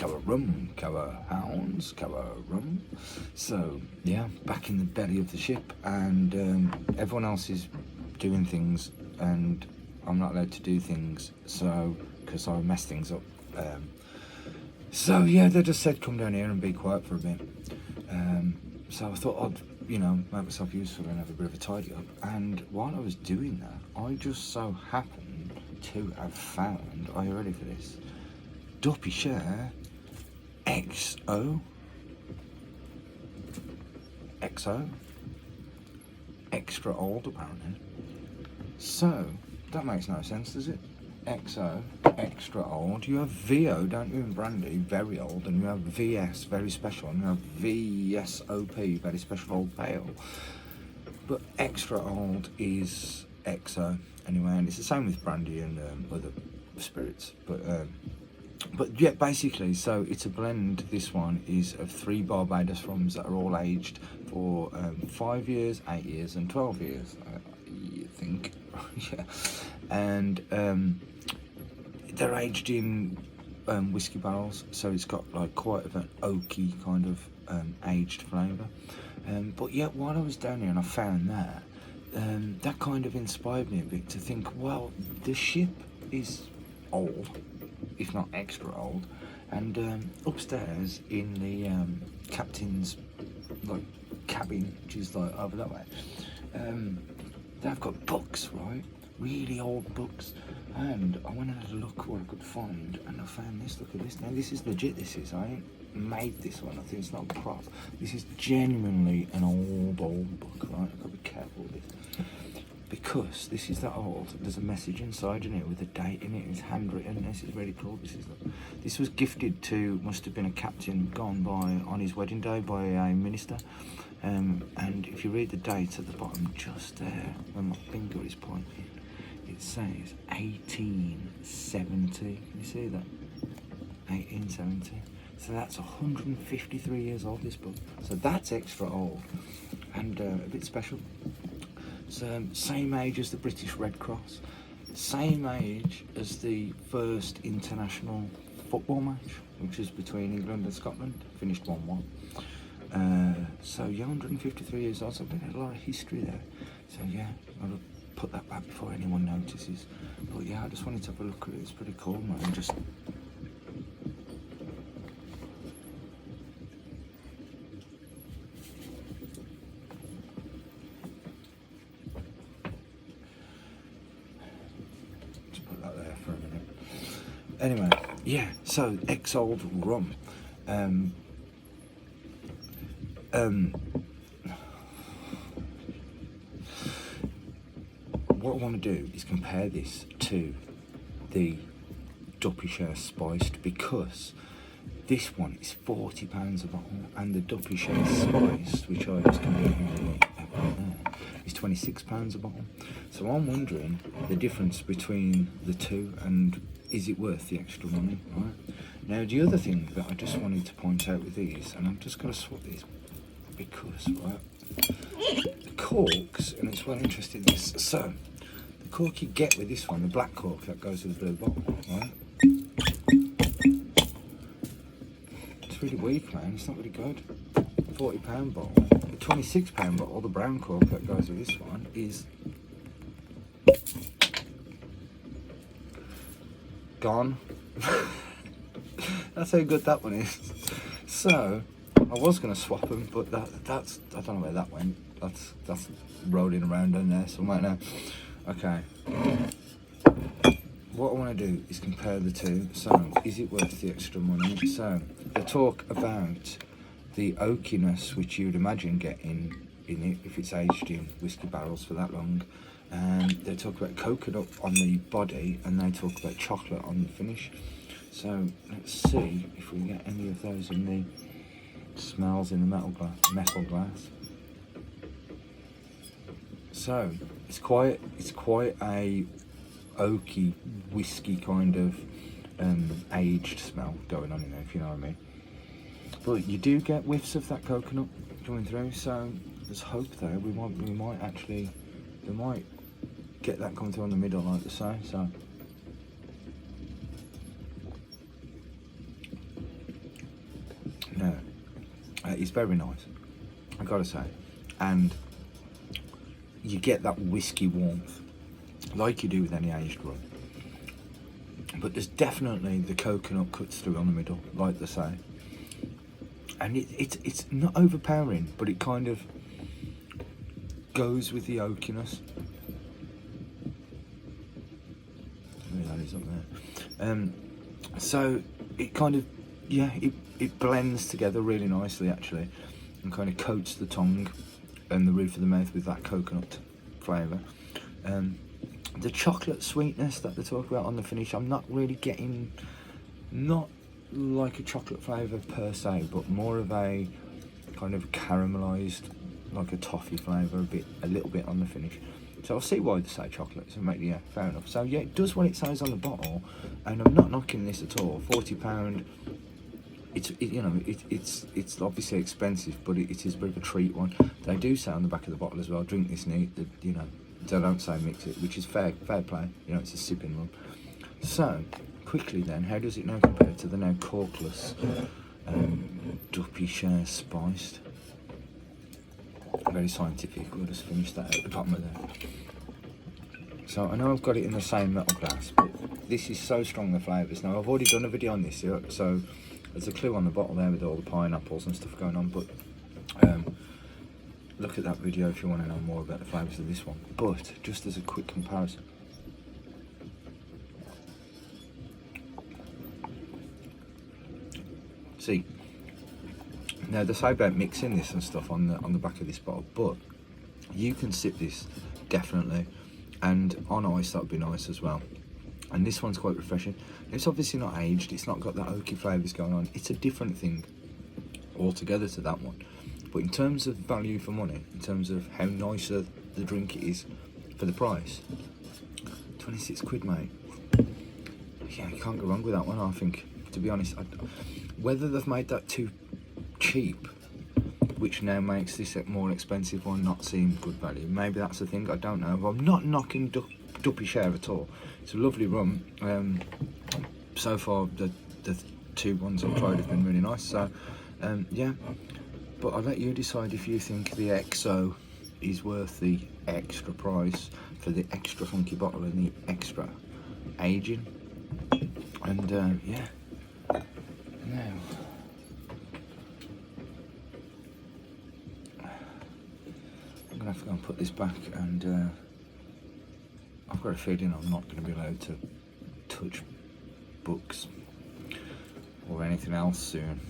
Cover rum, cover hounds, cover rum. So yeah, back in the belly of the ship, and everyone else is doing things, and I'm not allowed to do things, so because I mess things up. So yeah, they just said come down here and be quiet for a bit. So I thought I'd, make myself useful and have a bit of a tidy up. And while I was doing that, I just so happened to have found, are you ready for this? Duppy Share XO Extra old, apparently. So that makes no sense, does it? XO extra old. You have VO, don't you, in brandy, very old, and you have VS, very special, and you have VSOP, very special old pale. But extra old is XO anyway, and it's the same with brandy and other spirits. But yeah, basically, so it's a blend. This one is of 3 Barbados rums that are all aged for 5 years, 8 years, and 12 years. You think, yeah, and they're aged in whiskey barrels, so it's got like quite of an oaky kind of aged flavour. But yeah, while I was down here and I found that, that kind of inspired me a bit to think, well, the ship is old, if not extra old, and upstairs in the captain's like cabin, which is like over that way, they've got books, right? Really old books, and I went and had a look what I could find, and I found this. Look at this. Now this is legit. This is, I ain't made this one. I think it's not a prop. This is genuinely an old book, right? I've got to be careful with this because this is that old. There's a message inside in it with a date in it. It's handwritten. This is really cool. This was gifted to, must have been a captain gone by on his wedding day by a minister. And if you read the date at the bottom, just there, where my finger is pointing, it says 1870. Can you see that? 1870. So that's 153 years old, this book. So that's extra old and a bit special. It's same age as the British Red Cross, same age as the first international football match, which was between England and Scotland, finished 1-1. So yeah, 153 years old, so I've been a lot of history there. So yeah, I'll put that back before anyone notices. But yeah, I just wanted to have a look at it. It's pretty cool, man. Just put that there for a minute. Anyway, yeah, so ex-old rum. What I want to do is compare this to the Duppy Share Spiced, because this one is £40 a bottle, and the Duppy Share Spiced, which I was comparing is £26 a bottle. So I'm wondering the difference between the two, and is it worth the extra money, right? Now the other thing that I just wanted to point out with these, and I'm just going to swap these because, right, the corks, and it's well interesting this, so the cork you get with this one, the black cork that goes with the blue bottle, right, it's really weak, man. It's not really good. £40 bottle. The £26 bottle, the brown cork that goes with this one, is gone. That's how good that one is. So I was going to swap them, but that's I don't know where that went. That's rolling around in there somewhere now. Okay. What I want to do is compare the two. So, is it worth the extra money? So, they talk about the oakiness, which you would imagine getting in it if it's aged in whiskey barrels for that long. And they talk about coconut on the body, and they talk about chocolate on the finish. So, let's see if we get any of those in the smells in the metal glass. So, it's quite a oaky whiskey kind of aged smell going on in there, if you know what I mean. But you do get whiffs of that coconut coming through, so there's hope there. We might get that coming through in the middle, like they say. So Now, it's very nice, I gotta say, and you get that whiskey warmth like you do with any aged rum, but there's definitely the coconut cuts through on the middle, like they say, and it's not overpowering, but it kind of goes with the oakiness. That is up there. So it kind of, yeah, it blends together really nicely actually, and kind of coats the tongue and the roof of the mouth with that coconut flavour. The chocolate sweetness that they talk about on the finish, I'm not really getting, not like a chocolate flavour per se, but more of a kind of caramelised, like a toffee flavour, a little bit on the finish. So I'll see why they say chocolate. So maybe, yeah, fair enough. So yeah, it does what it says on the bottle, and I'm not knocking this at all. £40. It's obviously expensive, but it is a bit of a treat one. They do say on the back of the bottle as well, drink this neat. You know, they don't say mix it, which is fair play. You know, it's a sipping rum. So quickly then, how does it now compare to the now corkless Duppy Share Spiced? Very scientific. We'll just finish that at the bottom of there. So I know I've got it in the same metal glass, but this is so strong, the flavours. Now I've already done a video on this, so there's a clue on the bottle there with all the pineapples and stuff going on, but look at that video if you want to know more about the flavours of this one. But just as a quick comparison, see, now they say about mixing this and stuff on the back of this bottle, but you can sip this definitely, and on ice that would be nice as well. And this one's quite refreshing. It's obviously not aged, it's not got that oaky flavours going on. It's a different thing altogether to that one. But in terms of value for money, in terms of how nicer the drink is for the price, 26 quid, mate. Yeah, you can't go wrong with that one, I think, to be honest. Whether they've made that too cheap, which now makes this a more expensive one not seem good value, maybe that's the thing, I don't know. But I'm not knocking Duppy Share at all. It's a lovely rum. So far the two ones I've tried have been really nice, so yeah, but I'll let you decide if you think the XO is worth the extra price for the extra funky bottle and the extra aging. And yeah, now I'm gonna have to go and put this back, and I've got a feeling I'm not going to be allowed to touch books or anything else soon.